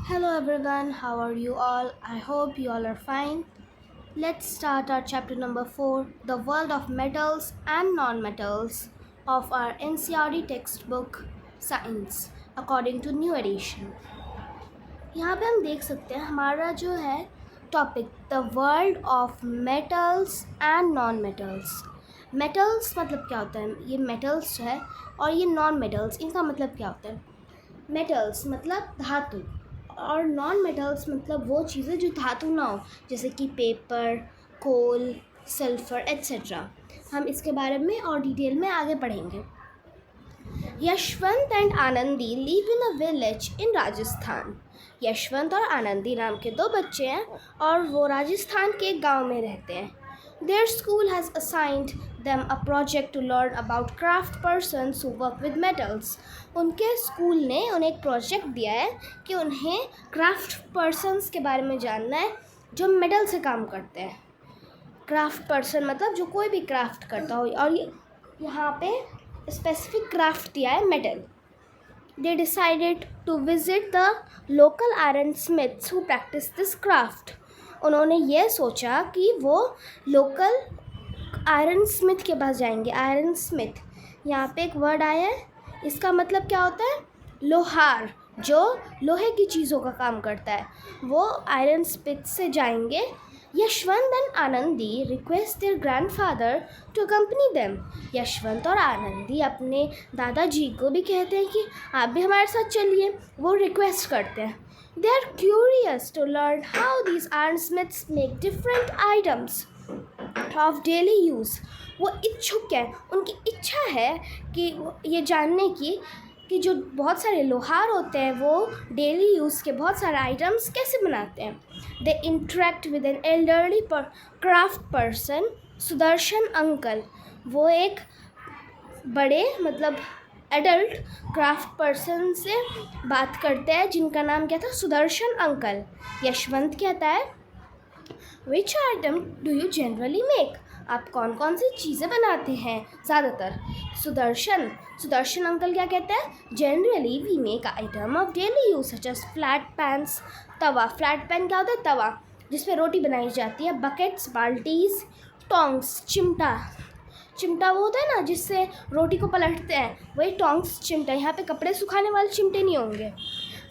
Hello everyone, how are you all? I hope you all are fine. Let's start our chapter number 4, The World of Metals and Non-Metals of our NCERT textbook Science according to new edition. यहाँ पे हम देख सकते हैं हमारा जो है topic the world of metals and non metals. Metals मतलब क्या होता है, ये मेटल्स है, और ये नॉन मेटल्स इनका मतलब क्या होता है। मेटल्स मतलब धातु और नॉन मेटल्स मतलब वो चीज़ें जो धातु ना हो, जैसे कि पेपर, कोल, सल्फर एट्सेट्रा। हम इसके बारे में और डिटेल में आगे पढ़ेंगे। Yashwant and Anandi live in a village in Rajasthan. Yashwant और आनंदी नाम के दो बच्चे हैं और वो राजस्थान के एक गांव में रहते हैं। Their school has assigned them a project to learn about craft persons who work with metals. उनके स्कूल ने उन्हें एक प्रोजेक्ट दिया है कि उन्हें क्राफ्ट पर्सन्स के बारे में जानना है जो मेटल से काम करते हैं। क्राफ्ट पर्सन मतलब जो कोई भी क्राफ्ट करता हो, और यहाँ पे स्पेसिफिक क्राफ्ट दिया है metal. They decided to visit the local iron smiths who practice this craft. उन्होंने ये सोचा कि वो लोकल आयरन स्मिथ के पास जाएंगे। आयरन स्मिथ, यहाँ पे एक वर्ड आया है, इसका मतलब क्या होता है? लोहार, जो लोहे की चीज़ों का काम करता है, वो आयरन स्मिथ से जाएंगे। Yashwant and Anandi request their grandfather to accompany them. Yashwant और आनंदी अपने दादाजी को भी कहते हैं कि आप भी हमारे साथ चलिए, वो रिक्वेस्ट करते हैं। They are curious to learn how these ironsmiths make different items of daily use. वो इच्छुक हैं, उनकी इच्छा है कि ये जानने की कि जो बहुत सारे लोहार होते हैं वो डेली यूज़ के बहुत सारे आइटम्स कैसे बनाते हैं। They interact with an elderly craft person, Sudarshan uncle. वो एक बड़े मतलब एडल्ट क्राफ्ट पर्सन से बात करते हैं जिनका नाम क्या था? सुदर्शन अंकल। यशवंत कहता है, विच item do you generally make? आप कौन कौन सी चीज़ें बनाते हैं ज़्यादातर? सुदर्शन अंकल क्या कहते हैं? Generally we make item of daily use such as flat pans. तवा, फ्लैट पैन क्या होता है? तवा जिस पे रोटी बनाई जाती है। बकेट्स, बाल्टीज, टोंग्स, चिमटा वो होता है ना जिससे रोटी को पलटते हैं, वही टोंग्स चिमटा। यहाँ पे कपड़े सुखाने वाले चिमटे नहीं होंगे।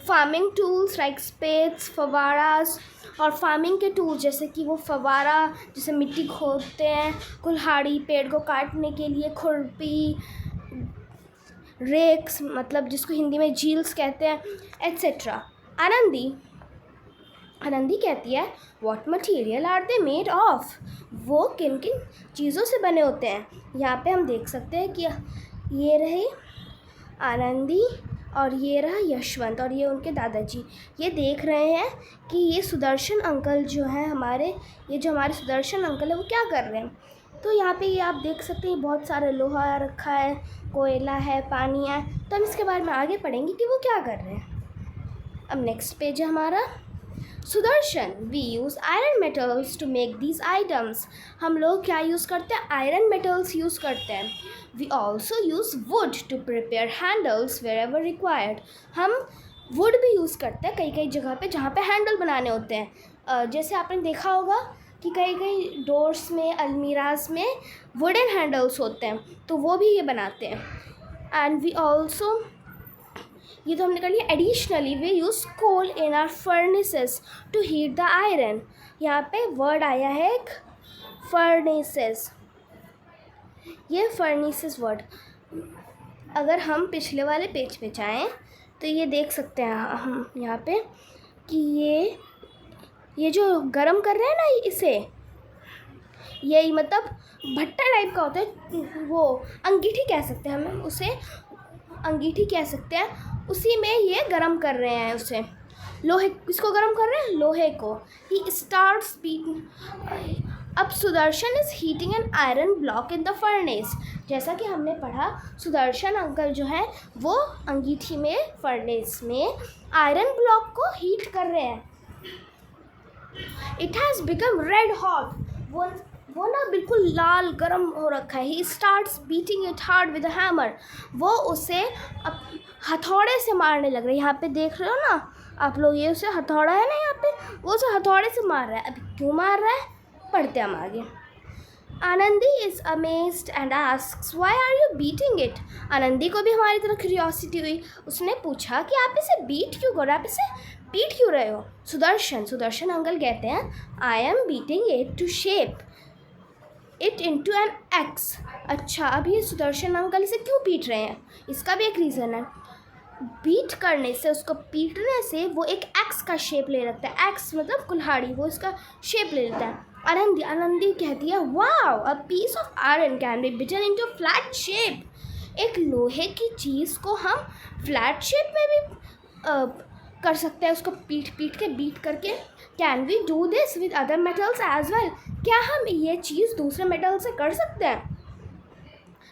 फार्मिंग टूल्स लाइक स्पेड्स, फवारास, और फार्मिंग के टूल्स जैसे कि वो फवारा जिसे मिट्टी खोदते हैं, कुल्हाड़ी पेड़ को काटने के लिए, खुरपी, रेक्स मतलब जिसको हिंदी में जील्स कहते हैं, एट्सेट्रा। आनंदी कहती है, what material are they made of? वो किन किन चीज़ों से बने होते हैं? यहाँ पे हम देख सकते हैं कि ये रहे आनंदी और ये रहा यशवंत और ये उनके दादाजी। ये देख रहे हैं कि ये सुदर्शन अंकल जो हैं हमारे सुदर्शन अंकल है वो क्या कर रहे हैं। तो यहाँ पे ये आप देख सकते हैं बहुत सारे लोहा रखा है, कोयला है, पानी है। तो हम इसके बारे में आगे पढ़ेंगे कि वो क्या कर रहे हैं। अब नेक्स्ट पेज है हमारा। Sudarshan, we use iron metals to make these items. हम लोग क्या यूज़ करते हैं? आयरन मेटल्स यूज़ करते हैं। We also use wood to prepare handles wherever required. हम वुड भी यूज़ करते हैं कई कई जगह पे जहाँ पे हैंडल बनाने होते हैं। जैसे आपने देखा होगा कि कई कई डोर्स में, अलमीराज में वुडन हैंडल्स होते हैं, तो वो भी ये बनाते हैं। एंड वी ऑल्सो, ये तो हमने कर लिया। Additionally we use coal in our furnaces to heat the iron. यहाँ पे वर्ड आया है एक, फर्नेसेस। ये फर्नेसेस वर्ड, अगर हम पिछले वाले पेज पे जाएं तो ये देख सकते हैं हम यहाँ पे कि ये जो गरम कर रहे हैं ना, इसे यही मतलब भट्टा टाइप का होता है, वो अंगीठी कह सकते हैं, हम उसे अंगीठी कह सकते हैं। उसी में ये गरम कर रहे हैं उसे, लोहे, किसको गरम कर रहे हैं? लोहे को। He starts beating. अब Sudarshan is heating an iron block in the furnace. जैसा कि हमने पढ़ा, सुदर्शन अंकल जो है वो अंगीठी में, फर्नेस में आयरन ब्लॉक को हीट कर रहे हैं। It has become red hot. वो ना बिल्कुल लाल गरम हो रखा है। ही starts beating it hard with a hammer. वो उसे हथौड़े से मारने लग रहे हैं। यहाँ पे देख रहे हो ना, आप लोग ये उसे हथौड़ा है ना यहाँ पे, वो उसे हथौड़े से मार रहा है। अभी क्यों मार रहा है, पढ़ते हम आगे। Anandi is amazed and asks, why are you beating it? Anandi को भी हमारी तरह क्यूरियोसिटी हुई। उसने पूछा कि आप इसे बीट क्यों कर रहे हो, आप इसे पीट क्यों रहे हो? सुदर्शन अंकल कहते हैं, I am beating it to shape it into an X। अच्छा, अब ये सुदर्शन अंकल इसे क्यों पीट रहे हैं, इसका भी एक रीज़न है। बीट करने से, उसको पीटने से वो एक एक्स का शेप ले लेता है। एक्स मतलब कुल्हाड़ी, वो इसका शेप ले लेता है। आनंदी कहती है, wow, a piece of iron can be beaten into flat shape. एक लोहे की चीज़ को हम फ्लैट शेप में भी कर सकते हैं, उसको पीट के बीट करके। Can we do this with other metals as well? क्या हम ये चीज़ दूसरे मेटल से कर सकते हैं?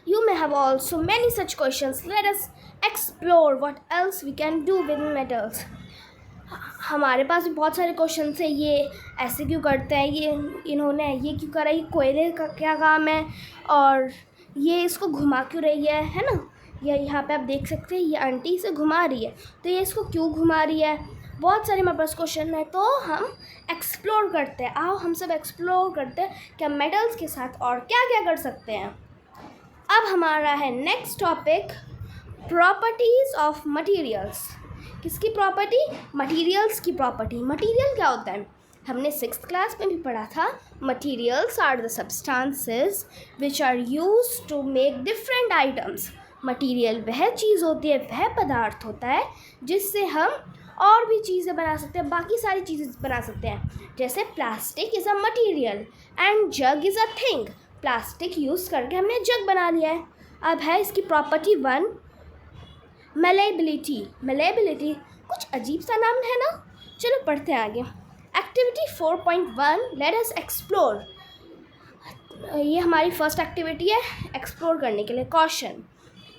You may have also many such questions. Let us explore what else we can do with metals. हमारे पास भी बहुत सारे क्वेश्चन है। ये ऐसे क्यों करते हैं, ये इन्होंने ये क्यों करा, ये कोयले का क्या काम है, और ये इसको घुमा क्यों रही है ना? ये यहाँ पे आप देख सकते हैं, ये आंटी इसे घुमा रही है, तो ये इसको क्यों घुमा रही है? बहुत सारे हमारे पास क्वेश्चन है, तो हम एक्सप्लोर करते हैं। आओ हम सब एक्सप्लोर करते हैं कि हम मेटल्स के साथ और क्या क्या कर सकते हैं। अब हमारा है next topic, properties of materials. किसकी प्रॉपर्टी? मटेरियल्स की प्रॉपर्टी। मटेरियल क्या होता है? हमने 6th क्लास में भी पढ़ा था, materials are the substances which are used to make different items. Material वह चीज़ होती है, वह पदार्थ होता है जिससे हम और भी चीज़ें बना सकते हैं, बाकी सारी चीज़ें बना सकते हैं। जैसे plastic is a material and jug is a thing. Plastic use करके हमने जग बना लिया है। अब है इसकी प्रॉपर्टी 1, मेलेबिलिटी। कुछ अजीब सा नाम है ना, चलो पढ़ते हैं आगे। Activity 4.1, let us explore. ये हमारी फर्स्ट एक्टिविटी है एक्सप्लोर करने के लिए। कॉशन,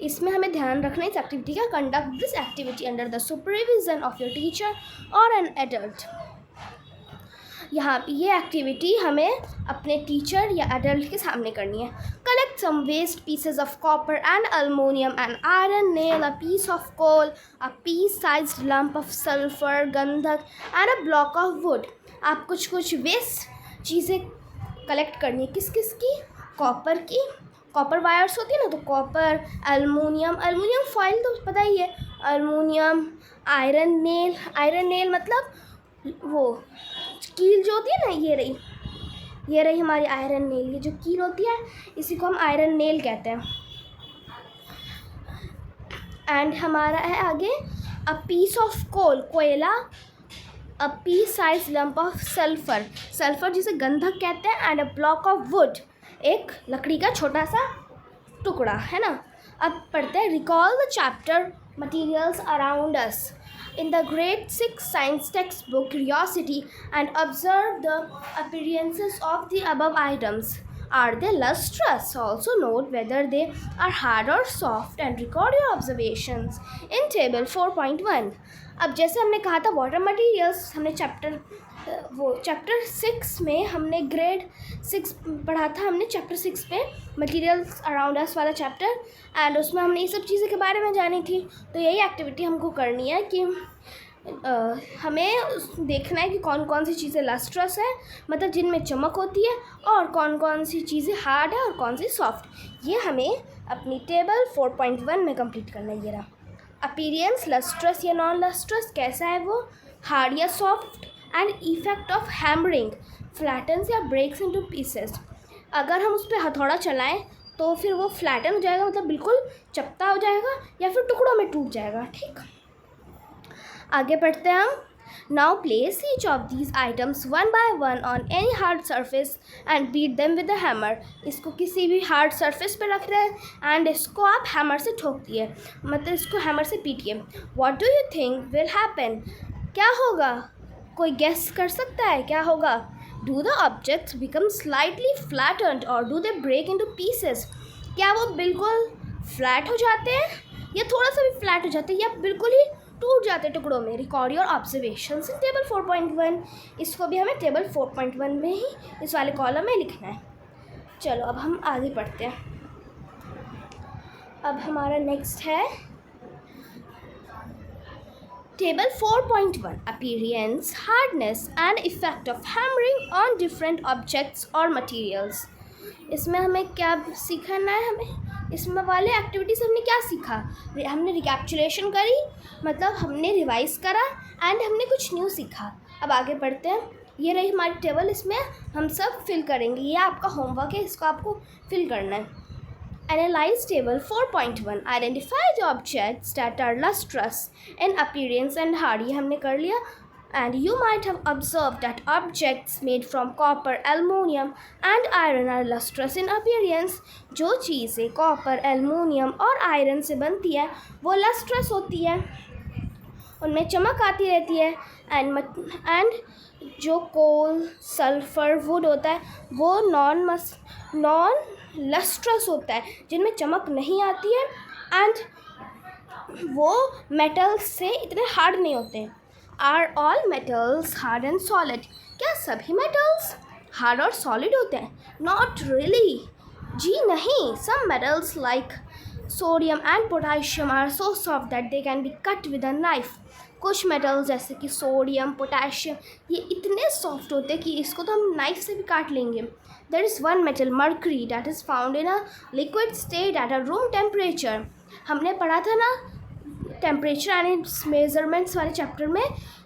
इसमें हमें ध्यान रखना है इस एक्टिविटी का। Conduct this activity under the supervision of your teacher और एन एडल्ट। यहाँ पे ये एक्टिविटी हमें अपने टीचर या एडल्ट के सामने करनी है। Collect some waste pieces of copper and aluminium and iron nail, a piece of coal, a piece sized lump of sulphur, गंधक and a block of wood. आप कुछ वेस्ट चीज़ें कलेक्ट करनी है। किस की? कॉपर की, कॉपर वायर्स होती है ना, तो कॉपर, अल्मोनियम फॉइल तो पता ही है, अल्मोनियम, आयरन नेल मतलब वो कील जो होती है ना, ये रही हमारी आयरन नेल। ये जो कील होती है इसी को हम आयरन नेल कहते हैं। एंड हमारा है आगे अ पीस ऑफ कोल, कोयला, a piece size lump of sulphur जिसे गंधक कहते हैं, and a block of wood, एक लकड़ी का छोटा सा टुकड़ा, है ना। अब पढ़ते हैं, recall the chapter materials around us in the grade 6 science textbook Curiosity and observe the appearances of the above items. Are they lustrous? Also note whether they are hard or soft and record your observations in table 4.1. अब जैसे हमने कहा था water materials, हमने chapter 6 में हमने grade 6 पढ़ा था, हमने चैप्टर 6 पे मटेरियल्स अराउंड अस वाला चैप्टर, एंड उसमें हमने ये सब चीज़ें के बारे में जानी थी। तो यही एक्टिविटी हमको करनी है कि हमें देखना है कि कौन कौन सी चीज़ें लस्ट्रस है, मतलब जिनमें चमक होती है, और कौन कौन सी चीज़ें हार्ड है और कौन सी सॉफ्ट। ये हमें अपनी टेबल 4.1 में कंप्लीट करना है। ये रहा अपीयरेंस, लस्ट्रस या नॉन लस्ट्रस, कैसा है वो, हार्ड या soft, and effect of hammering, flattens या ब्रेक्स इनटू पीसेस। अगर हम उस पर हथौड़ा चलाएं तो फिर वो फ्लैटन हो जाएगा, मतलब बिल्कुल चपटा हो जाएगा, या फिर टुकड़ों में टूट जाएगा। ठीक, आगे बढ़ते हैं हम। Now place each of these items one by one on any hard surface and beat them with a hammer. इसको किसी भी हार्ड सरफेस पे रख रहे हैं एंड इसको आप हैमर से ठोक दिए, मतलब इसको हैमर से पीटिए। What do you think will happen? क्या होगा? कोई गेस कर सकता है क्या होगा? Do the objects become slightly flattened और do they break into pieces? क्या वो बिल्कुल फ्लैट हो जाते हैं, या थोड़ा सा भी फ्लैट हो जाते हैं, या बिल्कुल ही टूट जाते हैं टुकड़ों में? Record your observations in table 4.1। इसको भी हमें टेबल 4.1 में ही इस वाले कॉलम में लिखना है। चलो अब हम आगे पढ़ते हैं। अब हमारा नेक्स्ट है Table 4.1 Appearance, hardness and effect of hammering on different objects or materials. इसमें हमें क्या सीखना है? हमें इसमें वाले एक्टिविटीज़ हमने क्या सीखा? हमने रिकैप्चुलेशन करी, मतलब हमने रिवाइज करा एंड हमने कुछ न्यू सीखा. अब आगे बढ़ते हैं. ये रही हमारी टेबल, इसमें हम सब फिल करेंगे. ये आपका होमवर्क है, इसको आपको फिल करना है. Analyze table 4.1. Identify the objects that are lustrous in appearance and hard. ये हमने कर लिया. And you might have observed that objects made from copper, aluminium and iron are lustrous in appearance. जो चीज़ें कॉपर, एल्युमिनियम और iron से बनती है वो लस्ट्रस होती है, उनमें चमक आती रहती है. एंड जो कोल, सल्फर, वुड होता है वो नॉन लस्ट्रस होता है, जिनमें चमक नहीं आती है एंड वो मेटल्स से इतने हार्ड नहीं होते. Are all metals hard and solid? क्या सभी मेटल्स हार्ड और सॉलिड होते हैं? नॉट रियली, जी नहीं. Some metals like sodium and potassium are so soft that they can be cut with a knife. कुछ मेटल्स जैसे कि सोडियम, पोटाशियम, ये इतने सॉफ्ट होते हैं कि इसको तो हम नाइफ से भी काट लेंगे. There is one metal, mercury, that is found in a liquid state at a room temperature. हमने पढ़ा था ना टेम्परेचर एंड मेजरमेंट्स वाले चैप्टर में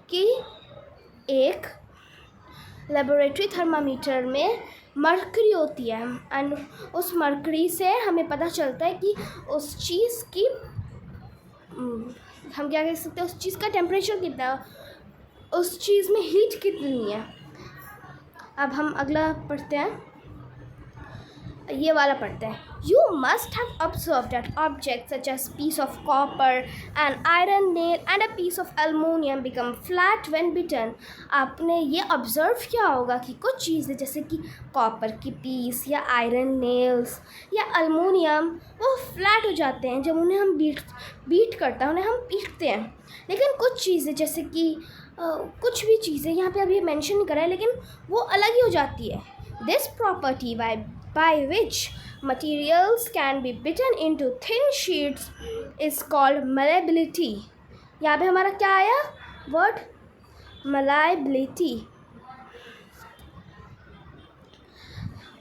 कि एक लेबोरेटरी थर्मामीटर में मर्करी होती है एंड उस मर्करी से हमें पता चलता है कि उस चीज़ की हम क्या कह सकते हैं, उस चीज़ का टेम्परेचर कितना, उस चीज़ में हीट कितनी है. अब हम अगला पढ़ते हैं, ये वाला पढ़ते हैं. You must have observed that objects such as piece of copper, an iron nail and a piece of aluminium become flat when bitten. आपने ये ऑब्ज़र्व किया होगा कि कुछ चीज़ें जैसे कि कॉपर की पीस या आयरन नेल्स या अलमोनियम वो फ्लैट हो जाते हैं जब उन्हें हम बीट करते हैं, उन्हें हम पीटते हैं. लेकिन कुछ चीज़ें जैसे कि कुछ भी चीज़ें यहाँ पे अभी मेंशन नहीं करा है लेकिन वो अलग ही हो जाती है. This property by which materials can be bitten into thin sheets is called malleability. यहाँ पे हमारा क्या आया वर्ड? malleability.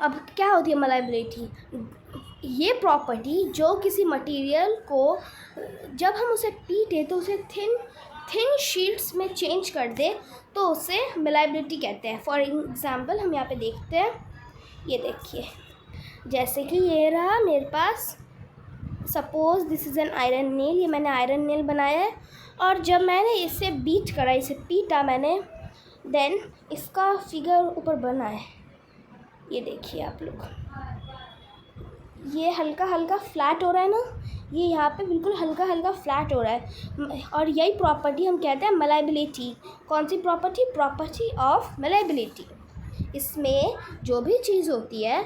अब क्या होती है malleability? ये प्रॉपर्टी जो किसी मटेरियल को जब हम उसे पीटे तो उसे थिन शीट्स में चेंज कर दे तो उसे malleability कहते हैं. फॉर एग्ज़ाम्पल हम यहाँ पे देखते हैं, ये देखिए, जैसे कि ये रहा मेरे पास, suppose this is an iron nail. ये मैंने आयरन नेल बनाया है और जब मैंने इसे बीट करा, इसे पीटा मैंने, देन इसका फिगर ऊपर बना है. ये देखिए आप लोग, ये हल्का हल्का फ्लैट हो रहा है ना, ये यहाँ पे बिल्कुल हल्का हल्का फ्लैट हो रहा है और यही प्रॉपर्टी हम कहते हैं malleability. कौन सी प्रॉपर्टी? Property of malleability. इसमें जो भी चीज़ होती है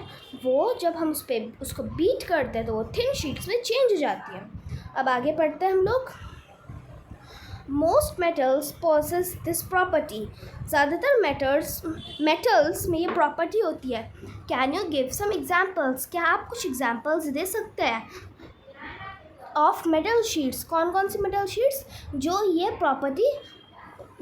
वो जब हम उसको बीट करते हैं तो वो थिन शीट्स में चेंज हो जाती है. अब आगे पढ़ते हैं हम लोग. Most metals possess this property. ज़्यादातर मेटल्स में ये प्रॉपर्टी होती है. Can you give some examples? क्या आप कुछ एग्जाम्पल्स दे सकते हैं ऑफ मेटल शीट्स? कौन कौन सी मेटल शीट्स जो ये प्रॉपर्टी,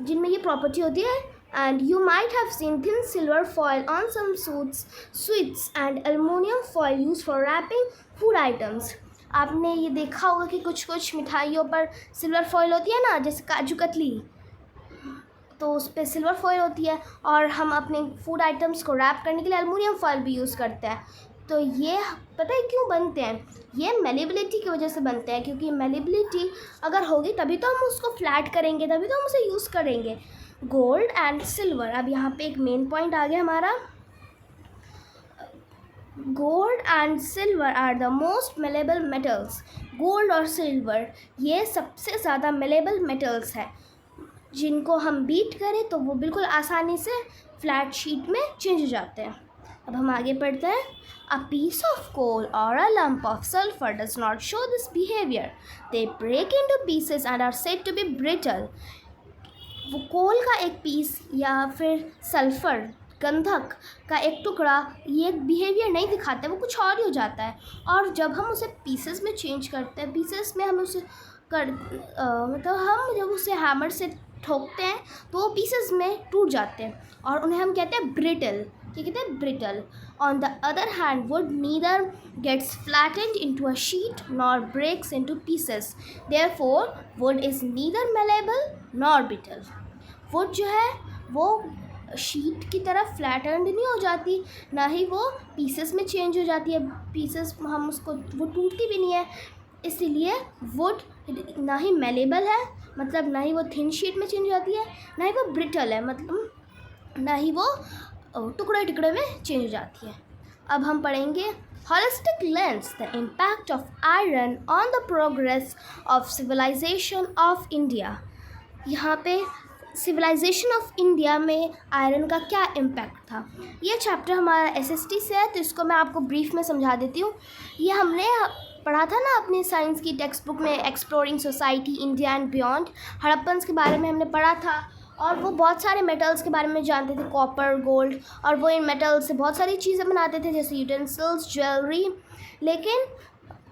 जिनमें ये प्रॉपर्टी होती है? And you might have seen thin silver foil on some sweets and aluminium foil used for wrapping food items. आपने ये देखा होगा कि कुछ मिठाइयों पर सिल्वर फॉयल होती है ना, जैसे काजू कतली, तो उस पर सिल्वर फॉयल होती है और हम अपने फूड आइटम्स को रैप करने के लिए एल्युमिनियम फॉयल भी यूज़ करते हैं. तो ये पता है क्यों बनते हैं? ये malleability की वजह से बनते हैं, क्योंकि malleability अगर होगी तभी तो हम उसको फ्लैट करेंगे, तभी तो हम उसे यूज़ करेंगे. Gold and silver. अब यहाँ पे एक मेन पॉइंट आ गया हमारा. Gold and silver are the most malleable metals. Gold और सिल्वर ये सबसे ज़्यादा malleable मेटल्स है, जिनको हम बीट करें तो वो बिल्कुल आसानी से फ्लैट शीट में चेंज हो जाते हैं. अब हम आगे पढ़ते हैं. A piece of coal or a lump of sulfur does not show this behavior. They break into pieces and are said to be brittle. वो कोल का एक पीस या फिर सल्फ़र, गंधक का एक टुकड़ा ये बिहेवियर नहीं दिखाता है, वो कुछ और ही हो जाता है. और जब हम उसे पीसेस में चेंज करते हैं, पीसेस में हम उसे मतलब हम जब उसे हैमर से ठोकते हैं तो वो पीसेस में टूट जाते हैं और उन्हें हम कहते हैं ब्रिटल। क्या कहते हैं? Brittle. On the other hand wood neither gets flattened into a sheet nor breaks into pieces, therefore wood is neither malleable nor brittle. Wood जो है वो शीट की तरह फ्लैटेंड नहीं हो जाती, ना ही वो पीसेस में चेंज हो जाती है। पीसेस हम उसको वो टूटती भी नहीं है, इसीलिए वुड ना ही मेलेबल है, मतलब ना ही वो थिन शीट में चेंज हो जाती है, ना ही वो ब्रिटल है, मतलब ना ही वो टुकड़े टुकड़े में चेंज हो जाती है। अब हम पढ़ेंगे holistic lens, the impact of iron on the progress of civilization of India. यहाँ पे सिविलाइजेशन ऑफ इंडिया में आयरन का क्या इम्पैक्ट था, ये चैप्टर हमारा एसएसटी से है, तो इसको मैं आपको ब्रीफ में समझा देती हूँ। ये हमने पढ़ा था ना अपनी साइंस की टेक्स्ट बुक में, exploring society India and beyond. Harappans के बारे में हमने पढ़ा था और वो बहुत सारे मेटल्स के बारे में जानते थे, कॉपर, गोल्ड, और वो इन मेटल्स से बहुत सारी चीज़ें बनाते थे जैसे यूटेंसिल्स, ज्वेलरी। लेकिन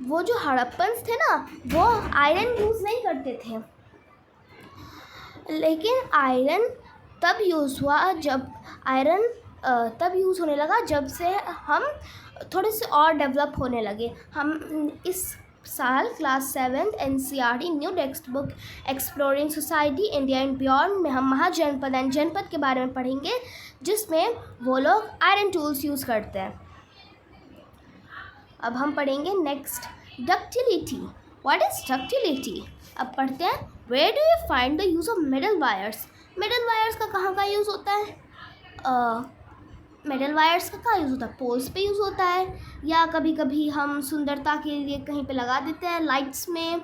वो जो हड़प्पन्स थे ना, वो आयरन यूज़ नहीं करते थे। लेकिन आयरन तब यूज़ हुआ जब आयरन तब यूज़ होने लगा जब से हम थोड़े से और डेवलप होने लगे। हम इस साल class 7 NCERT new text book exploring society India and beyond में हम महाजनपद एंड जनपद के बारे में पढ़ेंगे, जिसमें वो लोग आयरन टूल्स यूज़ करते हैं। अब हम पढ़ेंगे next ductility. What is ductility? अब पढ़ते हैं where do you find the use of metal wires. Metal wires का कहाँ यूज़ होता है? मेटल वायर्स का कहाँ यूज़ होता है? पोल्स पे यूज़ होता है, या कभी कभी हम सुंदरता के लिए कहीं पे लगा देते हैं लाइट्स में,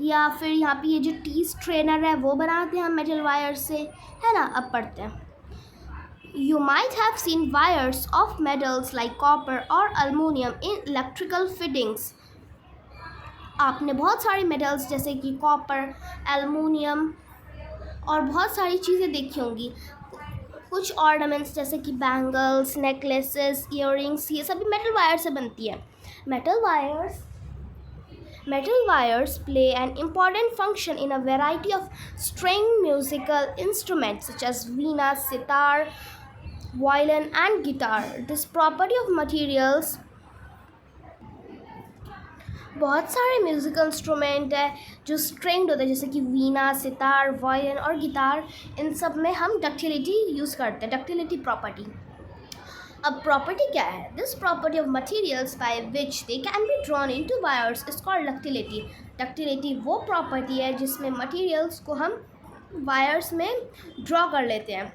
या फिर यहाँ पे ये जो टी स्ट्रेनर है वो बनाते हैं हम मेटल वायर से, है ना। अब पढ़ते हैं You might have seen wires of metals like copper or aluminum in electrical fittings. आपने बहुत सारी मेटल्स जैसे कि कॉपर, एल्युमिनियम और बहुत सारी चीज़ें देखी होंगी। कुछ ऑर्नामेंट्स जैसे कि बैंगल्स, नेकलेसेस, ईयररिंग्स, ये सभी मेटल वायर से बनती है। Metal wires play an important function in a variety of string musical instruments such as veena, sitar, violin and guitar. This property of materials, बहुत सारे म्यूज़िकल इंस्ट्रूमेंट है जो stringed होते हैं जैसे कि वीणा, सितार, वायलिन और गिटार, इन सब में हम डक्टिलिटी यूज़ करते हैं, डक्टिलिटी प्रॉपर्टी। अब प्रॉपर्टी क्या है? This property of materials by which they can be drawn into wires is called ductility. Ductility वो प्रॉपर्टी है जिसमें मटेरियल्स को हम वायर्स में ड्रॉ कर लेते हैं।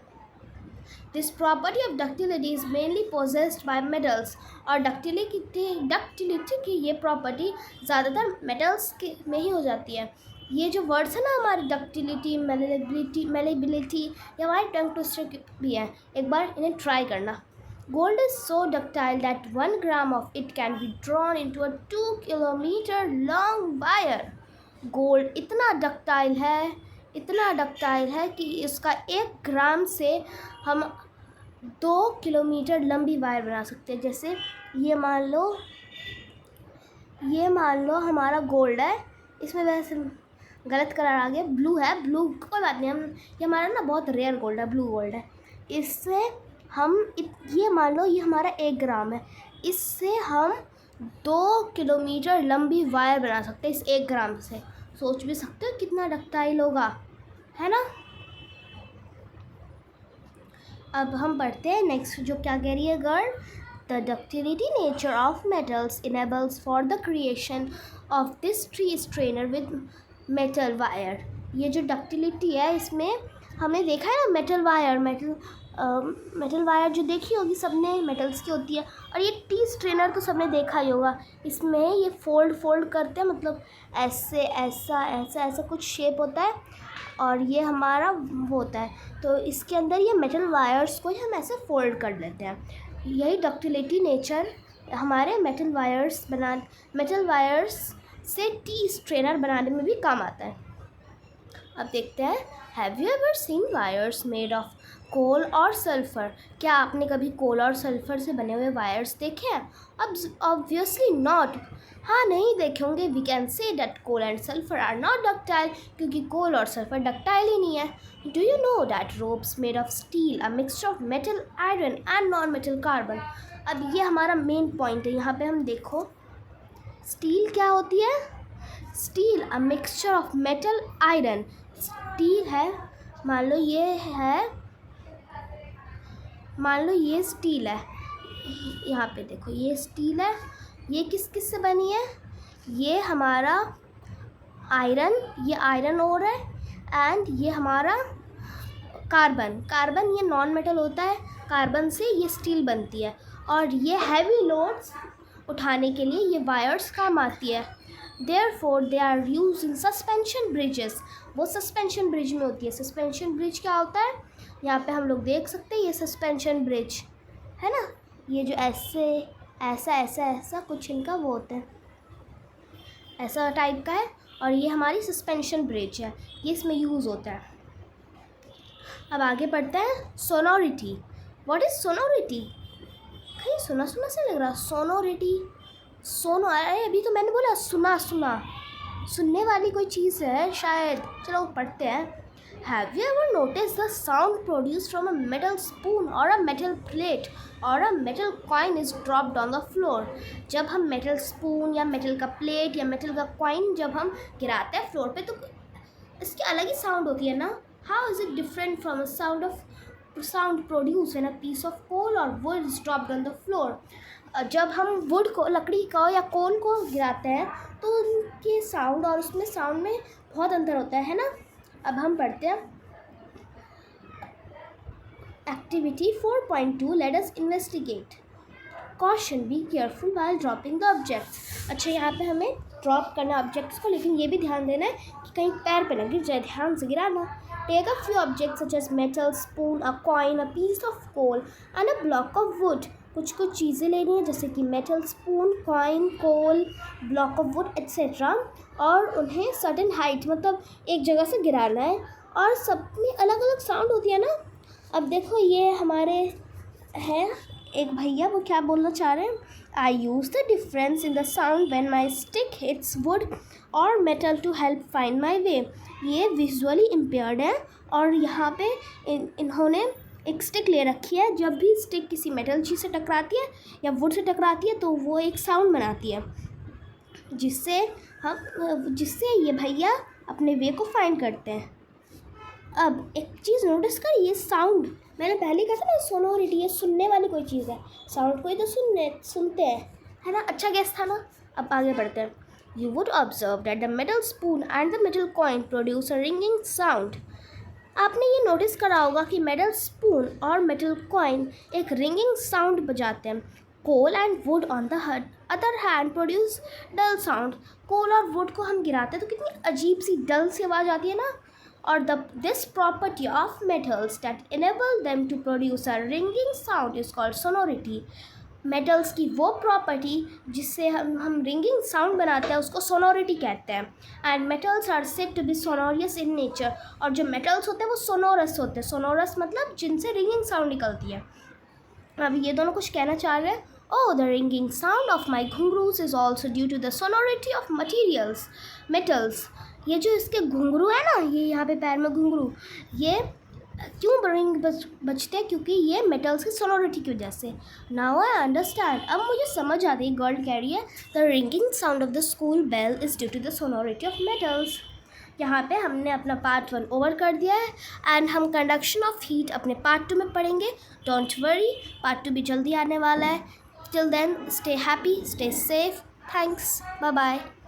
This property of ductility is mainly possessed by metals, और डक्टिलिटी की ये प्रॉपर्टी ज़्यादातर मेटल्स के में ही हो जाती है। ये जो वर्ड्स है ना हमारी डक्टिलिटी, मेलेबिलिटी, ये हमारे टंग ट्विस्टर भी हैं, एक बार इन्हें ट्राई करना। Gold is so ductile that 1 gram of it can be drawn into a 2 kilometer long wire. Gold इतना डक्टाइल है कि इसका 1 ग्राम से हम 2 किलोमीटर लंबी वायर बना सकते हैं। जैसे ये मान लो हमारा गोल्ड है, इसमें वैसे गलत कलर आ गया, ब्लू है, ब्लू कोई बात नहीं, ये हमारा ना बहुत रेयर गोल्ड है, ब्लू गोल्ड है। इससे हम ये मान लो ये हमारा 1 ग्राम है, इससे हम 2 किलोमीटर लंबी वायर बना सकते हैं इस 1 ग्राम से। सोच भी सकते हो कितना डक्टाइल होगा, है ना। अब हम पढ़ते हैं नेक्स्ट, जो क्या कह रही है girl. The ductility nature of metals enables for the creation of this tree strainer with metal wire. ये जो डक्टिलिटी है इसमें हमने देखा है ना मेटल वायर जो देखी होगी सबने, मेटल्स की होती है, और ये टी स्ट्रेनर तो सबने देखा ही होगा। इसमें ये फोल्ड करते हैं, मतलब ऐसे ऐसा कुछ शेप होता है और ये हमारा वो होता है, तो इसके अंदर ये मेटल वायर्स को हम ऐसे फोल्ड कर लेते हैं। यही डक्टिलिटी नेचर हमारे मेटल वायर्स से टी स्ट्रेनर बनाने में भी काम आता है। अब देखते हैं, have you ever seen wires made of coal और सल्फ़र, क्या आपने कभी कोल और सल्फ़र से बने हुए वायर्स देखे हैं? अब ऑब्वियसली नॉट, हाँ नहीं देखे होंगे। We can say that coal and sulphur are not ductile, क्योंकि कोल और सल्फ़र डक्टाइल ही नहीं है। Do you know that ropes made of steel a mixture of metal iron and non metal carbon? अब ये हमारा मेन पॉइंट है, यहाँ पे हम देखो स्टील क्या होती है। Steel a mixture of metal iron, steel है, मान लो ये स्टील है, यहाँ पे देखो ये स्टील है, ये किस किस से बनी है, ये हमारा आयरन, ये आयरन ओर है, एंड ये हमारा कार्बन ये नॉन मेटल होता है, कार्बन से ये स्टील बनती है। और ये हैवी लोड्स उठाने के लिए ये वायर्स काम आती है। Therefore they are used in suspension bridges, वो सस्पेंशन ब्रिज में होती है। सस्पेंशन ब्रिज क्या होता है, यहाँ पे हम लोग देख सकते हैं, ये सस्पेंशन ब्रिज है ना, ये जो ऐसा कुछ इनका वो होता है, ऐसा टाइप का है, और ये हमारी सस्पेंशन ब्रिज है, ये इसमें यूज़ होता है। अब आगे बढ़ते हैं, सोनोरिटी। What is sonority? कहीं सुना से लग रहा, सोनोरिटी, अरे अभी तो मैंने बोला सुना, सुनने वाली कोई चीज़ है शायद, चलो पढ़ते हैं। Have you ever noticed the sound produced from a metal spoon or a metal plate or a metal coin is dropped on the floor? जब हम मेटल स्पून या मेटल का प्लेट या मेटल का कॉइन जब हम गिराते हैं फ्लोर पे, तो इसकी अलग ही साउंड होती है ना। How is it different from a sound produced when a piece of coal or wood is dropped on the floor? जब हम वुड को, लकड़ी को या कोल को गिराते हैं तो उनके साउंड और उसमें साउंड में बहुत अंतर होता है ना। अब हम पढ़ते हैं activity 4.2, let us investigate. Caution, be careful while dropping the objects. अच्छा, यहाँ पे हमें ड्रॉप करना ऑब्जेक्ट्स को, लेकिन ये भी ध्यान देना है कि कहीं पैर पे न गिर जाए, ध्यान से गिराना। Take a few objects such as metal spoon, a coin, a piece of coal and a block of wood. कुछ चीज़ें लेनी है, जैसे कि metal spoon, coin, coal, block of wood etcetera, और उन्हें सर्टेन हाइट, मतलब एक जगह से गिराना है, और सब में अलग अलग साउंड होती है ना। अब देखो ये हमारे हैं एक भैया, वो क्या बोलना चाह रहे हैं, I use the difference in the sound when my stick hits wood और metal to help find my way. ये विजुअली इम्पेयर्ड है, और यहाँ पे इन्होंने एक स्टिक ले रखी है, जब भी स्टिक किसी मेटल चीज़ से टकराती है या वुड से टकराती है तो वो एक साउंड बनाती है, जिससे ये भैया अपने वे को फाइंड करते हैं। अब एक चीज़ नोटिस कर, ये साउंड मैंने पहले कहा था ना, सोनोरिटी, ये सुनने वाली कोई चीज़ है, साउंड को ही तो सुनते हैं, है ना। अच्छा गेस था ना। अब आगे बढ़ते हैं। You would observe that the metal spoon and the metal coin produce a ringing sound. आपने ये नोटिस करा होगा कि मेटल स्पून और मेटल कॉइन एक रिंगिंग साउंड बजाते हैं। Coal and wood on the other hand produce dull sound. Coal और वुड को हम गिराते हैं तो कितनी अजीब सी डल सी आवाज़ आती है ना। और this property of metals that enable them to produce a ringing sound is called sonority. Metals की वो प्रॉपर्टी जिससे हम रिंगिंग साउंड बनाते हैं उसको सोनोरिटी कहते हैं। And metals are said to be sonorous in nature. और जो मेटल्स होते हैं वो सोनोरस होते हैं। सोनोरस मतलब जिनसे रिंगिंग साउंड निकलती है। अब ये दोनों कुछ कहना चाह रहे हैं। Oh, the ringing sound of my घुंघरूस is also due to the sonority of metals। ये जो इसके घुंघरू है ना, ये यहाँ पे पैर में घुंघरू, ये क्यों रिंग बजते हैं, क्योंकि ये मेटल्स की सोनोरिटी की वजह से। नाउ आई अंडरस्टैंड, अब मुझे समझ आ रही। गर्ल कह रही है the ringing sound of the school bell is due to the sonority of metals. यहाँ पे हमने अपना पार्ट 1 ओवर कर दिया है, एंड हम कंडक्शन ऑफ हीट अपने पार्ट 2 में पढ़ेंगे। डोंट वरी, पार्ट 2 भी जल्दी आने वाला है। Till then, stay happy, stay safe. Thanks. Bye bye.